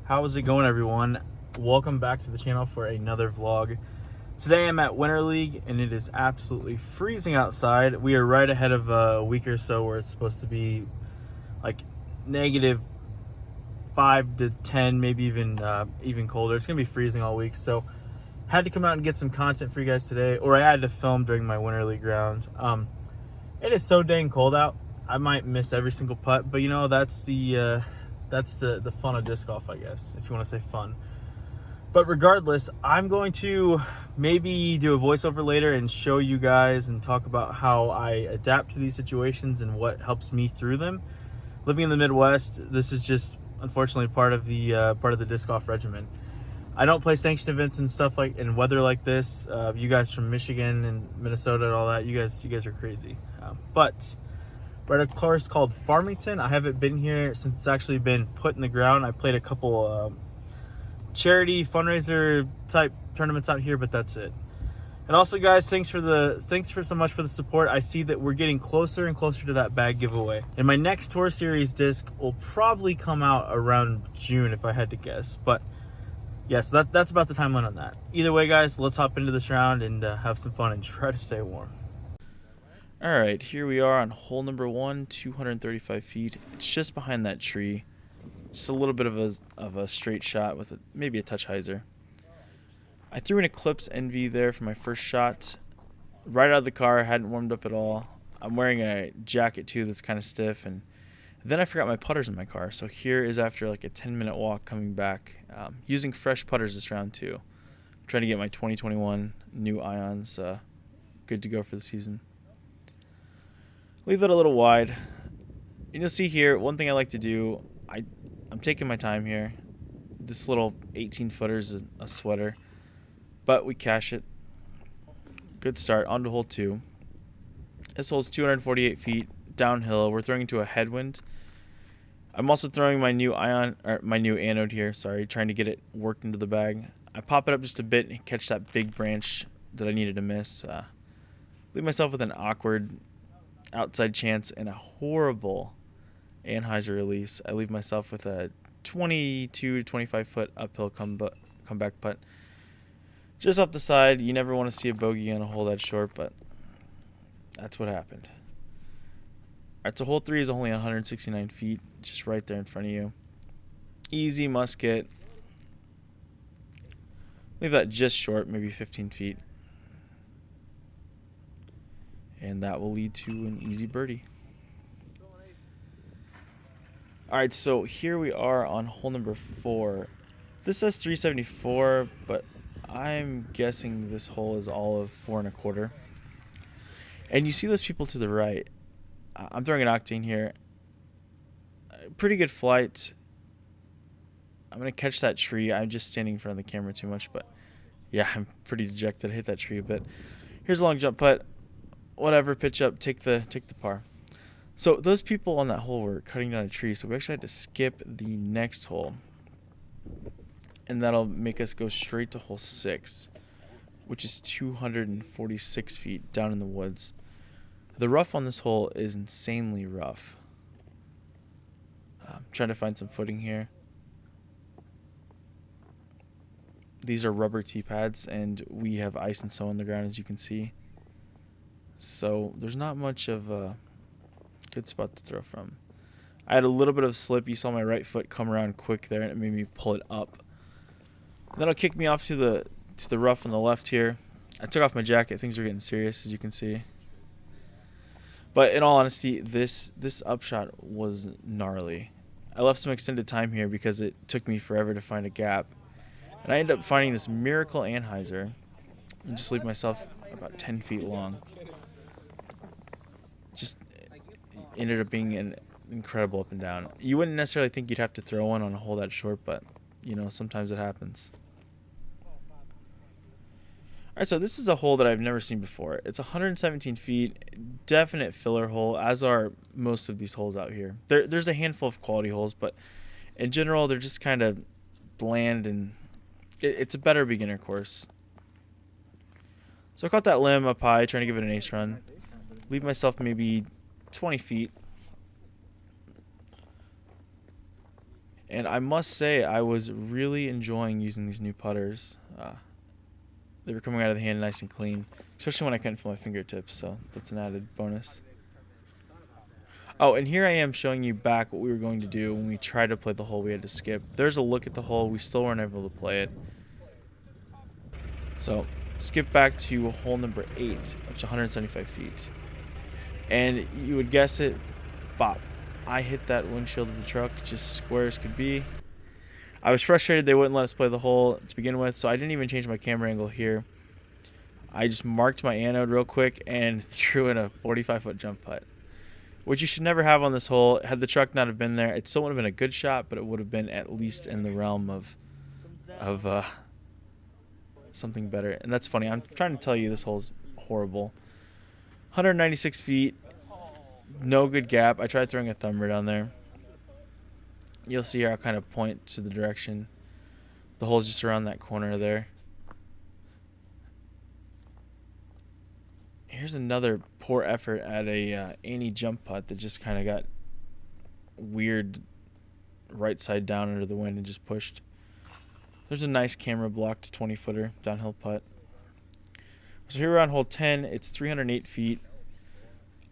How's it going, everyone? Welcome back to the channel for another vlog. Today I'm at Winter League and it is absolutely freezing outside. We are right ahead of a week or so where it's supposed to be like negative 5 to 10, maybe even colder. It's gonna be freezing all week, so had to come out and get some content for you guys today, or I had to film during my Winter League round. It is so dang cold out. I might miss every single putt, but you know, that's the fun of disc golf, I guess, if you want to say fun. But regardless, I'm going to maybe do a voiceover later and show you guys and talk about how I adapt to these situations and what helps me through them. Living in the Midwest, this is just unfortunately part of the disc golf regimen. I don't play sanctioned events and stuff like in weather like this. You guys from Michigan and Minnesota and all that, you guys are crazy. But we're at a course called Farmington. I haven't been here since it's actually been put in the ground. I played a couple charity fundraiser type tournaments out here, but that's it. And also, guys, thanks for so much for the support. I see that we're getting closer and closer to that bag giveaway. And my next Tour Series disc will probably come out around June if I had to guess. But yeah, so that's about the timeline on that. Either way, guys, let's hop into this round and have some fun and try to stay warm. All right, here we are on hole number 1, 235 feet. It's just behind that tree. Just a little bit of a straight shot with maybe a touch hyzer. I threw an Eclipse NV there for my first shot. Right out of the car, hadn't warmed up at all. I'm wearing a jacket too that's kind of stiff, and then I forgot my putters in my car. So here is after like a 10-minute walk coming back, using fresh putters this round too. I'm trying to get my 2021 new irons good to go for the season. Leave it a little wide. And you'll see here, one thing I like to do, I'm taking my time here. This little 18-footer is a sweater, but we cash it. Good start, on to hole 2. This hole is 248 feet, downhill. We're throwing into a headwind. I'm also throwing my new anode here, trying to get it worked into the bag. I pop it up just a bit and catch that big branch that I needed to miss. Leave myself with an awkward outside chance and a horrible anhyzer release. I leave myself with a 22 to 25 foot uphill comeback putt just off the side. You never want to see a bogey on a hole that short, but that's what happened. Alright, so hole 3 is only 169 feet, just right there in front of you. Easy musket. Leave that just short, maybe 15 feet. And that will lead to an easy birdie. Alright, so here we are on hole number 4. This says 374, but I'm guessing this hole is all of 4 1/4. And you see those people to the right. I'm throwing an octane here. Pretty good flight. I'm going to catch that tree. I'm just standing in front of the camera too much, but yeah, I'm pretty dejected. I hit that tree a bit. Here's a long jump putt. Whatever, pitch up, take the par. So those people on that hole were cutting down a tree, so we actually had to skip the next hole. And that'll make us go straight to hole 6, which is 246 feet down in the woods. The rough on this hole is insanely rough. I'm trying to find some footing here. These are rubber tee pads, and we have ice and snow on the ground, as you can see. So there's not much of a good spot to throw from. I had a little bit of slip. You saw my right foot come around quick there, and it made me pull it up. That'll kick me off to the rough on the left here. I took off my jacket. Things are getting serious, as you can see. But in all honesty, this upshot was gnarly. I left some extended time here because it took me forever to find a gap. And I ended up finding this miracle anhyzer and just leave myself about 10 feet long. Just ended up being an incredible up and down. You wouldn't necessarily think you'd have to throw one on a hole that short, but you know, sometimes it happens. Alright, so this is a hole that I've never seen before. It's 117 feet, definite filler hole, as are most of these holes out here. There's a handful of quality holes, but in general, they're just kind of bland, and it's a better beginner course. So I caught that limb up high, trying to give it an ace run. Leave myself maybe 20 feet. And I must say, I was really enjoying using these new putters. They were coming out of the hand nice and clean, especially when I couldn't feel my fingertips, so that's an added bonus. Oh, and here I am showing you back what we were going to do when we tried to play the hole we had to skip. There's a look at the hole. We still weren't able to play it. So, skip back to hole number 8, which is 175 feet. And you would guess it, bop. I hit that windshield of the truck just square as could be. I was frustrated they wouldn't let us play the hole to begin with, so I didn't even change my camera angle here. I just marked my anode real quick and threw in a 45-foot jump putt, which you should never have on this hole. Had the truck not have been there, it still would have been a good shot, but it would have been at least in the realm of something better. And that's funny. I'm trying to tell you this hole's horrible. 196 feet, no good gap. I tried throwing a thumber down there. You'll see here I'll kind of point to the direction. The hole's just around that corner there. Here's another poor effort at a any jump putt that just kind of got weird right side down under the wind and just pushed. There's a nice camera blocked 20-footer downhill putt. So here we're on hole 10. It's 308 feet.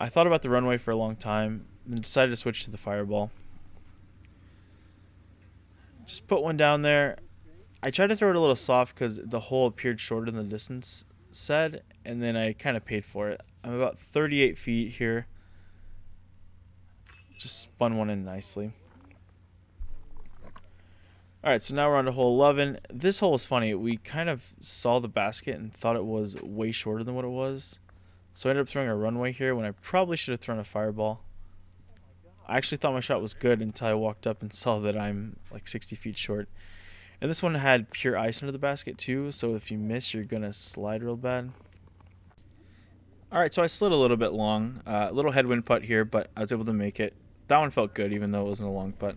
I thought about the runway for a long time, then decided to switch to the fireball. Just put one down there. I tried to throw it a little soft because the hole appeared shorter than the distance said, and then I kind of paid for it. I'm about 38 feet here. Just spun one in nicely. Alright, so now we're on to hole 11. This hole was funny. We kind of saw the basket and thought it was way shorter than what it was. So I ended up throwing a runway here when I probably should have thrown a fireball. I actually thought my shot was good until I walked up and saw that I'm like 60 feet short. And this one had pure ice under the basket too, so if you miss, you're going to slide real bad. Alright, so I slid a little bit long. A little headwind putt here, but I was able to make it. That one felt good, even though it wasn't a long putt.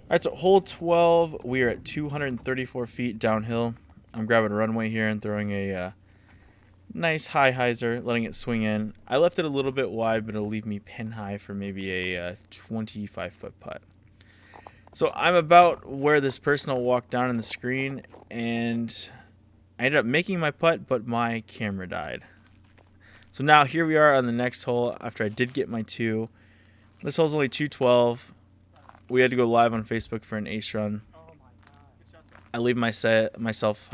Alright, so hole 12, we are at 234 feet downhill. I'm grabbing a runway here and throwing a nice high hyzer, letting it swing in. I left it a little bit wide, but it'll leave me pin high for maybe a 25-foot putt. So I'm about where this person will walk down on the screen, and I ended up making my putt, but my camera died. So now here we are on the next hole after I did get my 2. This hole's only 212. We had to go live on Facebook for an ace run. I leave myself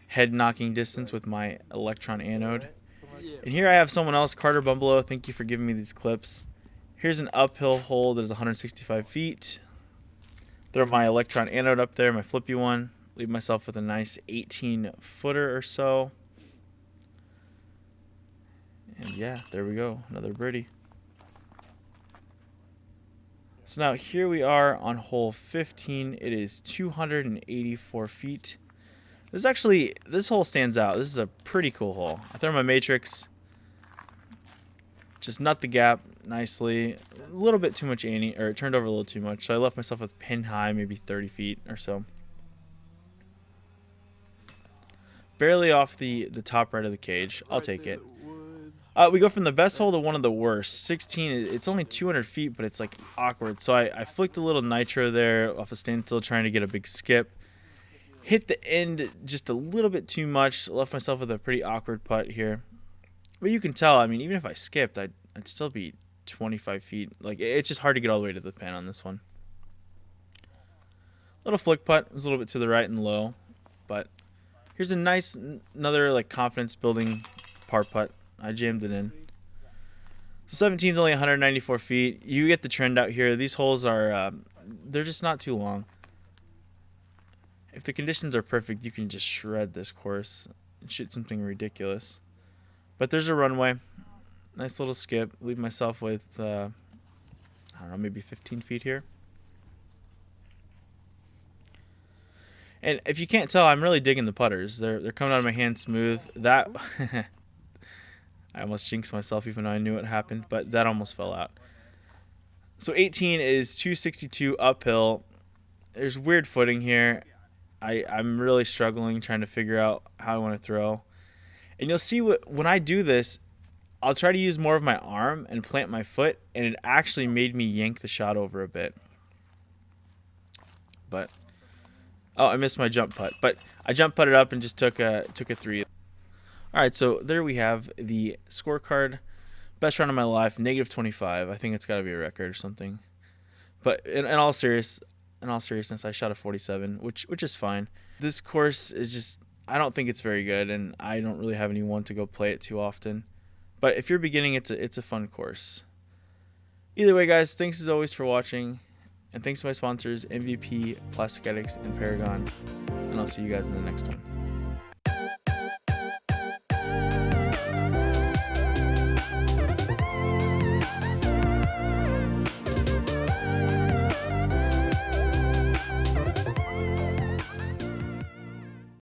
head knocking distance with my electron anode. And here I have someone else, Carter Bumbleow. Thank you for giving me these clips. Here's an uphill hole that is 165 feet. Throw my electron anode up there, my flippy one. Leave myself with a nice 18-footer or so. And yeah, there we go. Another birdie. So now here we are on hole 15. It is 284 feet. This hole stands out. This is a pretty cool hole. I throw my matrix. Just nut the gap nicely. A little bit too much ante, or it turned over a little too much. So I left myself with pin high, maybe 30 feet or so. Barely off the top right of the cage. I'll take it. We go from the best hole to one of the worst. 16, it's only 200 feet, but it's like awkward. So I flicked a little nitro there off a standstill trying to get a big skip. Hit the end just a little bit too much. Left myself with a pretty awkward putt here. But you can tell, I mean, even if I skipped, I'd still be 25 feet. Like, it's just hard to get all the way to the pin on this one. Little flick putt. It was a little bit to the right and low. But here's a nice, another like confidence building par putt. I jammed it in. So 17 is only 194 feet. You get the trend out here. These holes are, they're just not too long. If the conditions are perfect, you can just shred this course and shoot something ridiculous. But there's a runway. Nice little skip. Leave myself with, I don't know, maybe 15 feet here. And if you can't tell, I'm really digging the putters. They're coming out of my hand smooth. That I almost jinxed myself even though I knew it happened, but that almost fell out. So 18 is 262 uphill. There's weird footing here. I'm really struggling trying to figure out how I want to throw. And you'll see when I do this, I'll try to use more of my arm and plant my foot, and it actually made me yank the shot over a bit. but oh, I missed my jump putt. But I jump putted up and just took a 3. All right, so there we have the scorecard. Best round of my life, -25. I think it's got to be a record or something. But in all seriousness, I shot a 47, which is fine. This course is just, I don't think it's very good, and I don't really have anyone to go play it too often. But if you're beginning, it's a fun course. Either way, guys, thanks as always for watching, and thanks to my sponsors, MVP, Plastic Addicts, and Paragon. And I'll see you guys in the next one.